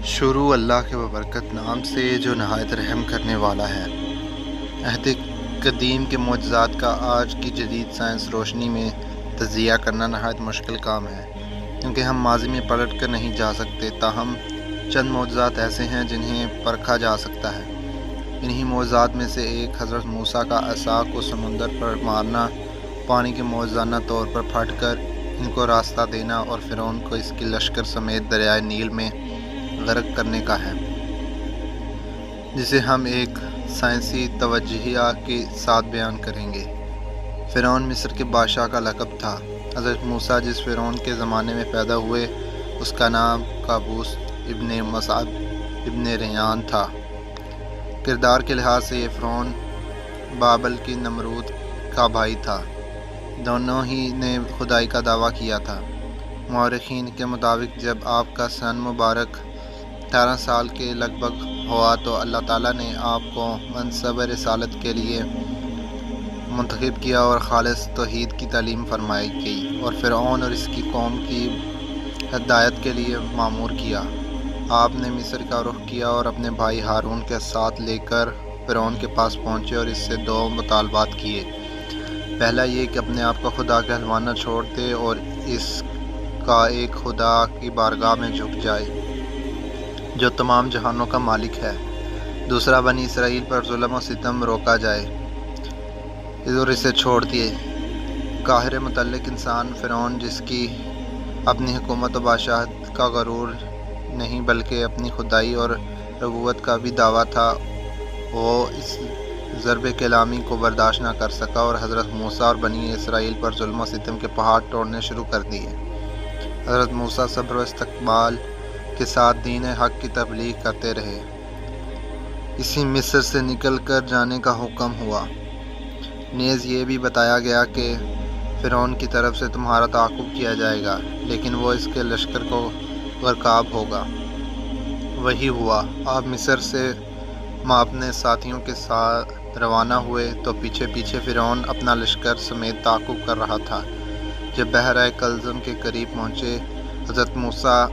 شروع اللہ کے ببرکت نام سے جو نہایت رحم کرنے والا ہے۔ عہد قدیم کے معجزات کا آج کی جدید سائنس روشنی میں تجزیہ کرنا نہایت مشکل کام ہے، کیونکہ ہم ماضی میں پلٹ کر نہیں جا سکتے۔ تاہم چند معجزات ایسے ہیں جنہیں پرکھا جا سکتا ہے۔ انہی معجزات میں سے ایک حضرت موسیٰ کا عصا کو سمندر پر مارنا، پانی کے معجزانہ طور پر پھٹ کر ان کو راستہ دینا اور فرعون کو اس کے لشکر سمیت دریائے نیل میں غرق کرنے کا ہے، جسے ہم ایک سائنسی توجیہ کے ساتھ بیان کریں گے۔ فرعون مصر کے بادشاہ کا لقب تھا۔ حضرت موسیٰ جس فرعون کے زمانے میں پیدا ہوئے اس کا نام قابوس ابن مصعب ابن ریان تھا۔ کردار کے لحاظ سے یہ فرعون بابل کی نمرود کا بھائی تھا۔ دونوں ہی نے خدائی کا دعویٰ کیا تھا۔ مورخین کے مطابق جب آپ کا سن مبارک 18 سال کے لگ بھگ ہوا تو اللہ تعالیٰ نے آپ کو منصب رسالت کے لیے منتخب کیا اور خالص توحید کی تعلیم فرمائی گئی اور فرعون اور اس کی قوم کی ہدایت کے لیے مامور کیا۔ آپ نے مصر کا رخ کیا اور اپنے بھائی ہارون کے ساتھ لے کر فرعون کے پاس پہنچے اور اس سے دو مطالبات کیے۔ پہلا یہ کہ اپنے آپ کو خدا کہلوانا چھوڑ دے اور اس کا ایک خدا کی بارگاہ میں جھک جائے جو تمام جہانوں کا مالک ہے۔ دوسرا، بنی اسرائیل پر ظلم و ستم روکا جائے اور اسے چھوڑ دیے۔ قاہر متعلق انسان فرعون، جس کی اپنی حکومت و بادشاہت کا غرور نہیں بلکہ اپنی خدائی اور ربوت کا بھی دعویٰ تھا، وہ اس ضرب کلامی کو برداشت نہ کر سکا اور حضرت موسیٰ اور بنی اسرائیل پر ظلم و ستم کے پہاڑ توڑنے شروع کر دیے۔ حضرت موسیٰ صبر و استقبال کے ساتھ دین حق کی تبلیغ کرتے رہے۔ اسی مصر سے نکل کر جانے کا حکم ہوا۔ نیز یہ بھی بتایا گیا کہ فرعون کی طرف سے تمہارا تعاقب کیا جائے گا، لیکن وہ اس کے لشکر کو غرقاب ہوگا۔ وہی ہوا۔ آپ مصر سے اپنے ساتھیوں کے ساتھ روانہ ہوئے تو پیچھے پیچھے فرعون اپنا لشکر سمیت تعاقب کر رہا تھا۔ جب بحیرہ کلزم کے قریب پہنچے حضرت موسیٰ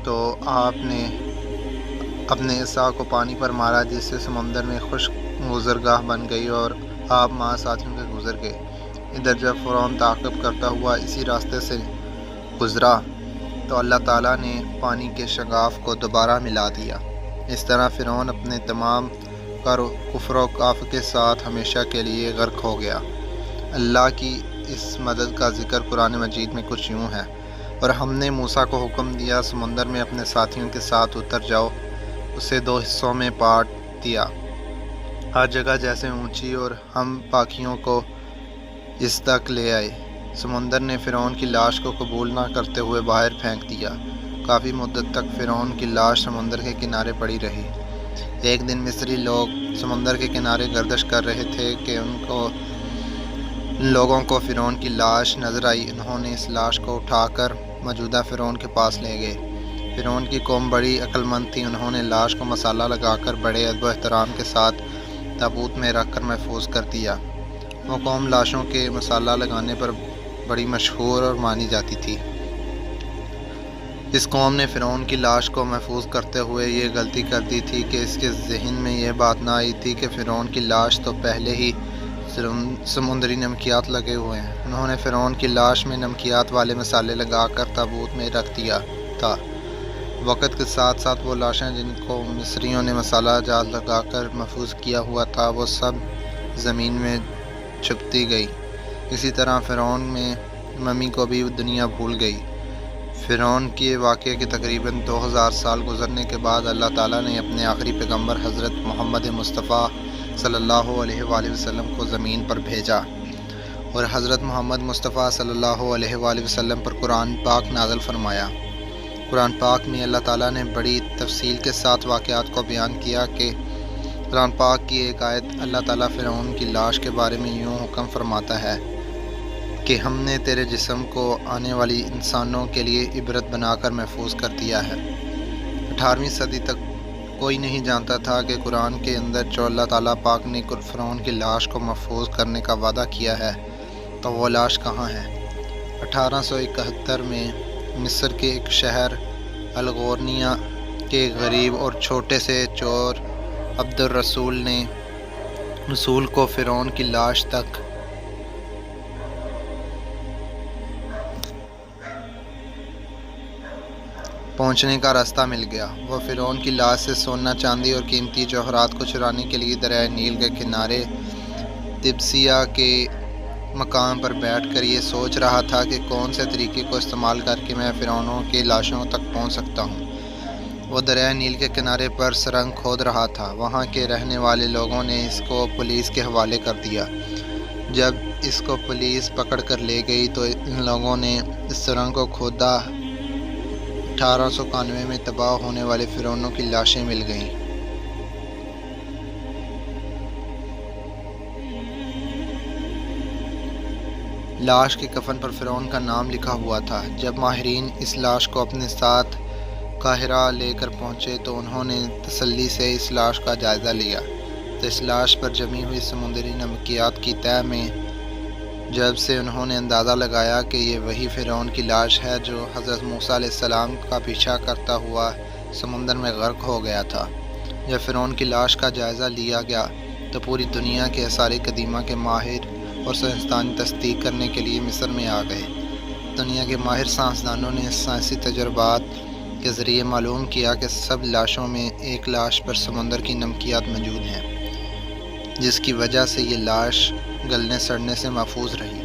تو آپ نے اپنے عصا کو پانی پر مارا، جس سے سمندر میں خشک گزرگاہ بن گئی اور آپ ماں ساتھیوں کے گزر گئے۔ ادھر جب فرعون تعاقب کرتا ہوا اسی راستے سے گزرا تو اللہ تعالیٰ نے پانی کے شگاف کو دوبارہ ملا دیا۔ اس طرح فرعون اپنے تمام کفر و کفر کے ساتھ ہمیشہ کے لیے غرق ہو گیا۔ اللہ کی اس مدد کا ذکر قرآن مجید میں کچھ یوں ہے: اور ہم نے موسیٰ کو حکم دیا سمندر میں اپنے ساتھیوں کے ساتھ اتر جاؤ، اسے دو حصوں میں بانٹ دیا، ہر جگہ جیسے اونچی، اور ہم باقیوں کو اس تک لے آئے۔ سمندر نے فرعون کی لاش کو قبول نہ کرتے ہوئے باہر پھینک دیا۔ کافی مدت تک فرعون کی لاش سمندر کے کنارے پڑی رہی۔ ایک دن مصری لوگ سمندر کے کنارے گردش کر رہے تھے کہ ان لوگوں کو فرعون کی لاش نظر آئی۔ انہوں نے اس لاش کو اٹھا کر موجودہ فرعون کے پاس لے گئے۔ فرعون کی قوم بڑی عقل مند تھی۔ انہوں نے لاش کو مسالہ لگا کر بڑے ادب و احترام کے ساتھ تابوت میں رکھ کر محفوظ کر دیا۔ وہ قوم لاشوں کے مسالہ لگانے پر بڑی مشہور اور مانی جاتی تھی۔ اس قوم نے فرعون کی لاش کو محفوظ کرتے ہوئے یہ غلطی کر دی تھی کہ اس کے ذہن میں یہ بات نہ آئی تھی کہ فرعون کی لاش تو پہلے ہی سمندری نمکیات لگے ہوئے ہیں۔ انہوں نے فرعون کی لاش میں نمکیات والے مسالے لگا کر تابوت میں رکھ دیا تھا۔ وقت کے ساتھ ساتھ وہ لاشیں جن کو مصریوں نے مسالہ جات لگا کر محفوظ کیا ہوا تھا وہ سب زمین میں چھپتی گئی۔ اسی طرح فرعون میں ممی کو بھی دنیا بھول گئی۔ فرعون کے واقعے کے تقریباً 2000 سال گزرنے کے بعد اللہ تعالیٰ نے اپنے آخری پیغمبر حضرت محمد مصطفیٰ صلی اللہ علیہ وآلہ وسلم کو زمین پر بھیجا اور حضرت محمد مصطفیٰ صلی اللہ علیہ وآلہ وسلم پر قرآن پاک نازل فرمایا۔ قرآن پاک میں اللہ تعالیٰ نے بڑی تفصیل کے ساتھ واقعات کو بیان کیا کہ قرآن پاک کی ایک آیت اللہ تعالیٰ فرعون کی لاش کے بارے میں یوں حکم فرماتا ہے کہ ہم نے تیرے جسم کو آنے والی انسانوں کے لیے عبرت بنا کر محفوظ کر دیا ہے۔ 18ویں صدی تک کوئی نہیں جانتا تھا کہ قرآن کے اندر جو اللہ تعالیٰ پاک نے فرعون کی لاش کو محفوظ کرنے کا وعدہ کیا ہے تو وہ لاش کہاں ہے۔ 1871 میں مصر کے ایک شہر الغورنیہ کہ ایک غریب اور چھوٹے سے چور عبد الرسول نے رسول کو فرعون کی لاش تک پہنچنے کا راستہ مل گیا۔ وہ فرعون کی لاش سے سونا، چاندی اور قیمتی جوہرات کو چرانے کے لیے دریائے نیل کے کنارے تبسیہ کے مقام پر بیٹھ کر یہ سوچ رہا تھا کہ کون سے طریقے کو استعمال کر کے میں فرعونوں کی لاشوں تک پہنچ سکتا ہوں۔ وہ دریائے نیل کے کنارے پر سرنگ کھود رہا تھا۔ وہاں کے رہنے والے لوگوں نے اس کو پولیس کے حوالے کر دیا۔ جب اس کو پولیس پکڑ کر لے گئی تو ان لوگوں نے اس سرنگ کو کھودا۔ 1891 میں تباہ ہونے والے فرعونوں کی لاشیں مل گئیں۔ لاش کے کفن پر فرعون کا نام لکھا ہوا تھا۔ جب ماہرین اس لاش کو اپنے ساتھ قاہرہ لے کر پہنچے تو انہوں نے تسلی سے اس لاش کا جائزہ لیا، تو اس لاش پر جمی ہوئی سمندری نمکیات کی تہ میں جب سے انہوں نے اندازہ لگایا کہ یہ وہی فرعون کی لاش ہے جو حضرت موسیٰ علیہ السلام کا پیچھا کرتا ہوا سمندر میں غرق ہو گیا تھا۔ جب فرعون کی لاش کا جائزہ لیا گیا تو پوری دنیا کے آثار قدیمہ کے ماہر اور سائنسدان تصدیق کرنے کے لیے مصر میں آ گئے۔ دنیا کے ماہر سائنسدانوں نے سائنسی تجربات کے ذریعے معلوم کیا کہ سب لاشوں میں ایک لاش پر سمندر کی نمکیات موجود ہیں، جس کی وجہ سے یہ لاش گلنے سڑنے سے محفوظ رہی۔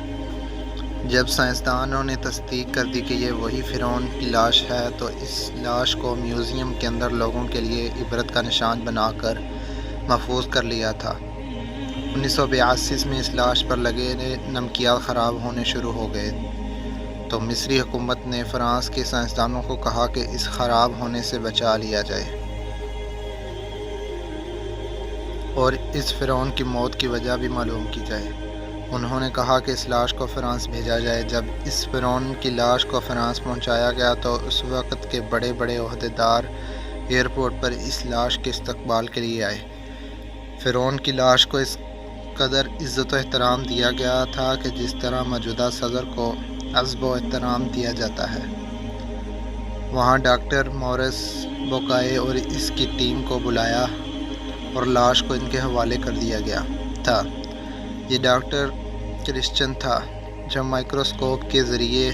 جب سائنسدانوں نے تصدیق کر دی کہ یہ وہی فرعون کی لاش ہے تو اس لاش کو میوزیم کے اندر لوگوں کے لیے عبرت کا نشان بنا کر محفوظ کر لیا تھا۔ 1982 میں اس لاش پر لگے نمکیات خراب ہونے شروع ہو گئے تو مصری حکومت نے فرانس کے سائنسدانوں کو کہا کہ اس خراب ہونے سے بچا لیا جائے اور اس فرعون کی موت کی وجہ بھی معلوم کی جائے۔ انہوں نے کہا کہ اس لاش کو فرانس بھیجا جائے۔ جب اس فرعون کی لاش کو فرانس پہنچایا گیا تو اس وقت کے بڑے بڑے عہدیدار ایئرپورٹ پر اس لاش کے استقبال کے لیے آئے۔ فرعون کی لاش کو اس قدر عزت و احترام دیا گیا تھا کہ جس طرح موجودہ صدر کو عزب و احترام دیا جاتا ہے۔ وہاں ڈاکٹر مورس بوکائے اور اس کی ٹیم کو بلایا اور لاش کو ان کے حوالے کر دیا گیا تھا۔ یہ ڈاکٹر کرسچن تھا۔ جب مائکروسکوپ کے ذریعے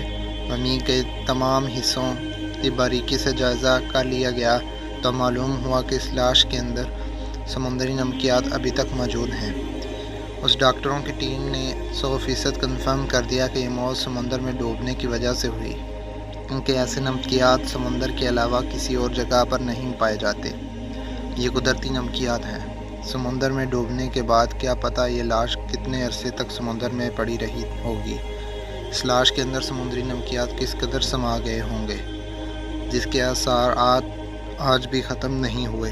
ممی کے تمام حصوں کی باریکی سے جائزہ کر لیا گیا تو معلوم ہوا کہ اس لاش کے اندر سمندری نمکیات ابھی تک موجود ہیں۔ اس ڈاکٹروں کی ٹیم نے 100% کنفرم کر دیا کہ یہ موت سمندر میں ڈوبنے کی وجہ سے ہوئی، کیونکہ ایسے نمکیات سمندر کے علاوہ کسی اور جگہ پر نہیں پائے جاتے۔ یہ قدرتی نمکیات ہیں۔ سمندر میں ڈوبنے کے بعد کیا پتہ یہ لاش کتنے عرصے تک سمندر میں پڑی رہی ہوگی۔ اس لاش کے اندر سمندری نمکیات کس قدر سما گئے ہوں گے، جس کے اثرات آج بھی ختم نہیں ہوئے۔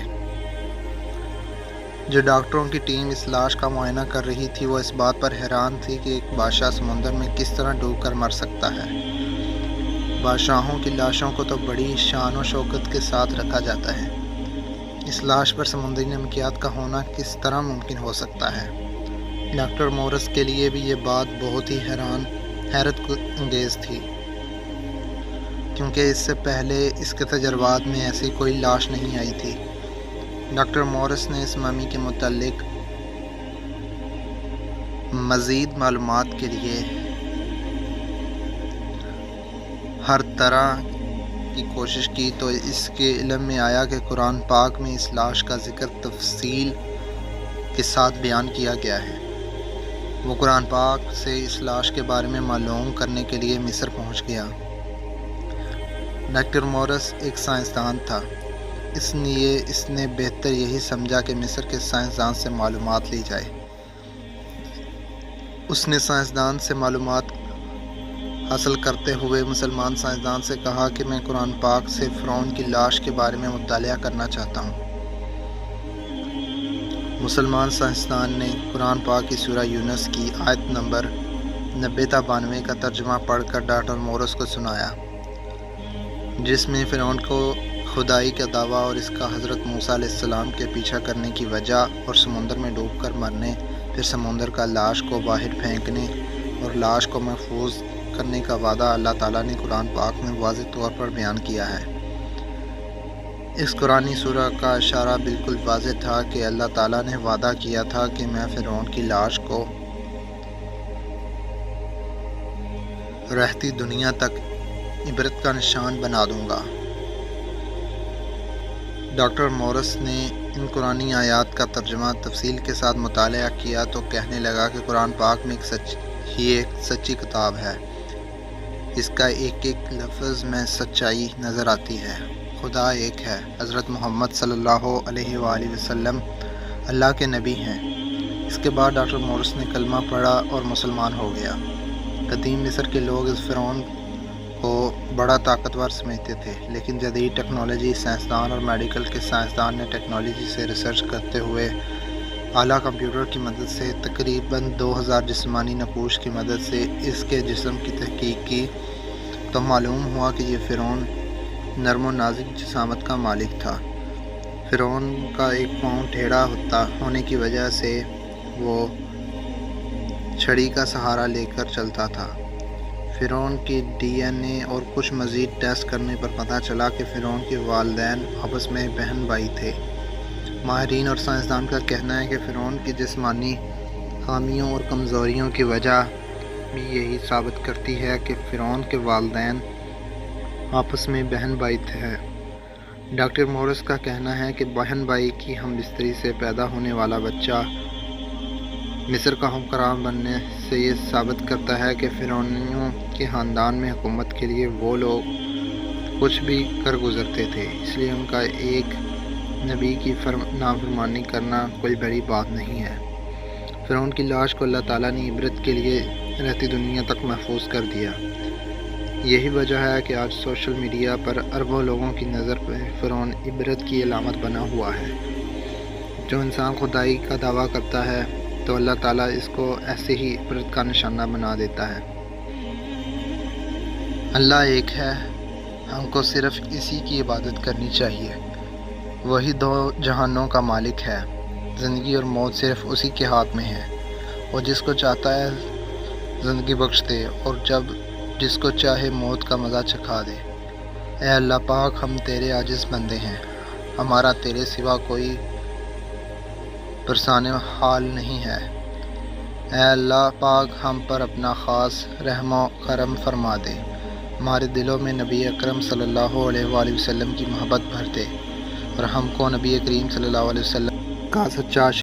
جو ڈاکٹروں کی ٹیم اس لاش کا معائنہ کر رہی تھی وہ اس بات پر حیران تھی کہ ایک بادشاہ سمندر میں کس طرح ڈوب کر مر سکتا ہے۔ بادشاہوں کی لاشوں کو تو بڑی شان و شوکت کے ساتھ رکھا جاتا ہے، اس لاش پر سمندری نمکیات کا ہونا کس طرح ممکن ہو سکتا ہے۔ ڈاکٹر مورس کے لیے بھی یہ بات بہت ہی حیرت انگیز تھی، کیونکہ اس سے پہلے اس کے تجربات میں ایسی کوئی لاش نہیں آئی تھی۔ ڈاکٹر مورس نے اس ممی کے متعلق مزید معلومات کے لیے ہر طرح کی کوشش کی تو اس کے علم میں آیا کہ قرآن پاک میں اس لاش کا ذکر تفصیل کے ساتھ بیان کیا گیا ہے۔ وہ قرآن پاک سے اس لاش کے بارے میں معلوم کرنے کے لیے مصر پہنچ گیا۔ ڈاکٹر مورس ایک سائنسدان تھا، اس لیے اس نے بہتر یہی سمجھا کہ مصر کے سائنسدان سے معلومات لی جائے۔ اس نے سائنسدان سے معلومات حاصل کرتے ہوئے مسلمان سائنسدان سے کہا کہ میں قرآن پاک سے فرعون کی لاش کے بارے میں مطالعہ کرنا چاہتا ہوں۔ مسلمان سائنسدان نے قرآن پاک کی سورہ یونس کی آیت نمبر 90 تا 92 کا ترجمہ پڑھ کر ڈاکٹر مورس کو سنایا، جس میں فرعون کو خدائی کا دعویٰ اور اس کا حضرت موسیٰ علیہ السلام کے پیچھا کرنے کی وجہ اور سمندر میں ڈوب کر مرنے، پھر سمندر کا لاش کو باہر پھینکنے اور لاش کو محفوظ کرنے کا وعدہ اللہ تعالیٰ نے قرآن پاک میں واضح طور پر بیان کیا ہے۔ اس قرآنی سورہ کا اشارہ بالکل واضح تھا کہ اللہ تعالیٰ نے وعدہ کیا تھا کہ میں فرعون کی لاش کو رہتی دنیا تک عبرت کا نشان بنا دوں گا۔ ڈاکٹر مورس نے ان قرآنی آیات کا ترجمہ تفصیل کے ساتھ مطالعہ کیا تو کہنے لگا کہ قرآن پاک میں ایک سچی کتاب ہے۔ اس کا ایک ایک لفظ میں سچائی نظر آتی ہے۔ خدا ایک ہے۔ حضرت محمد صلی اللہ علیہ وآلہ وسلم اللہ کے نبی ہیں۔ اس کے بعد ڈاکٹر مورس نے کلمہ پڑھا اور مسلمان ہو گیا۔ قدیم مصر کے لوگ اس فرعون کو بڑا طاقتور سمجھتے تھے، لیکن جدید ٹیکنالوجی سائنسدان اور میڈیکل کے سائنسدان نے ٹیکنالوجی سے ریسرچ کرتے ہوئے اعلیٰ کمپیوٹر کی مدد سے تقریباً 2000 جسمانی نقوش کی مدد سے اس کے جسم کی تحقیق کی تو معلوم ہوا کہ یہ فرعون نرم و نازک جسامت کا مالک تھا۔ فرعون کا ایک پاؤں ٹیڑھا ہونے کی وجہ سے وہ چھڑی کا سہارا لے کر چلتا تھا۔ فرعون کی ڈی این اے اور کچھ مزید ٹیسٹ کرنے پر پتہ چلا کہ فرعون کے والدین آپس میں بہن بھائی تھے۔ ماہرین اور سائنسدان کا کہنا ہے کہ فرعون کی جسمانی خامیوں اور کمزوریوں کی وجہ بھی یہی ثابت کرتی ہے کہ فرعون کے والدین آپس میں بہن بھائی تھے۔ ڈاکٹر مورس کا کہنا ہے کہ بہن بھائی کی ہم بستری سے پیدا ہونے والا بچہ مصر کا حکمران بننے سے یہ ثابت کرتا ہے کہ فرعونیوں کے خاندان میں حکومت کے لیے وہ لوگ کچھ بھی کر گزرتے تھے، اس لیے ان کا ایک نبی کی نافرمانی کرنا کوئی بڑی بات نہیں ہے۔ فرعون کی لاش کو اللہ تعالیٰ نے عبرت کے لیے رہتی دنیا تک محفوظ کر دیا۔ یہی وجہ ہے کہ آج سوشل میڈیا پر اربوں لوگوں کی نظر پہ فرعون عبرت کی علامت بنا ہوا ہے۔ جو انسان خدائی کا دعویٰ کرتا ہے تو اللہ تعالیٰ اس کو ایسے ہی عبرت کا نشانہ بنا دیتا ہے۔ اللہ ایک ہے، ہم کو صرف اسی کی عبادت کرنی چاہیے۔ وہی دو جہانوں کا مالک ہے۔ زندگی اور موت صرف اسی کے ہاتھ میں ہے۔ وہ جس کو چاہتا ہے زندگی بخش دے اور جس کو چاہے موت کا مزہ چکھا دے۔ اے اللہ پاک، ہم تیرے عاجز بندے ہیں، ہمارا تیرے سوا کوئی پرسان حال نہیں ہے۔ اے اللہ پاک، ہم پر اپنا خاص رحم و کرم فرما دے، ہمارے دلوں میں نبی اکرم صلی اللہ علیہ وآلہ وسلم کی محبت بھر دے اور ہم کو نبی کریم صلی اللہ علیہ وسلم کا سچا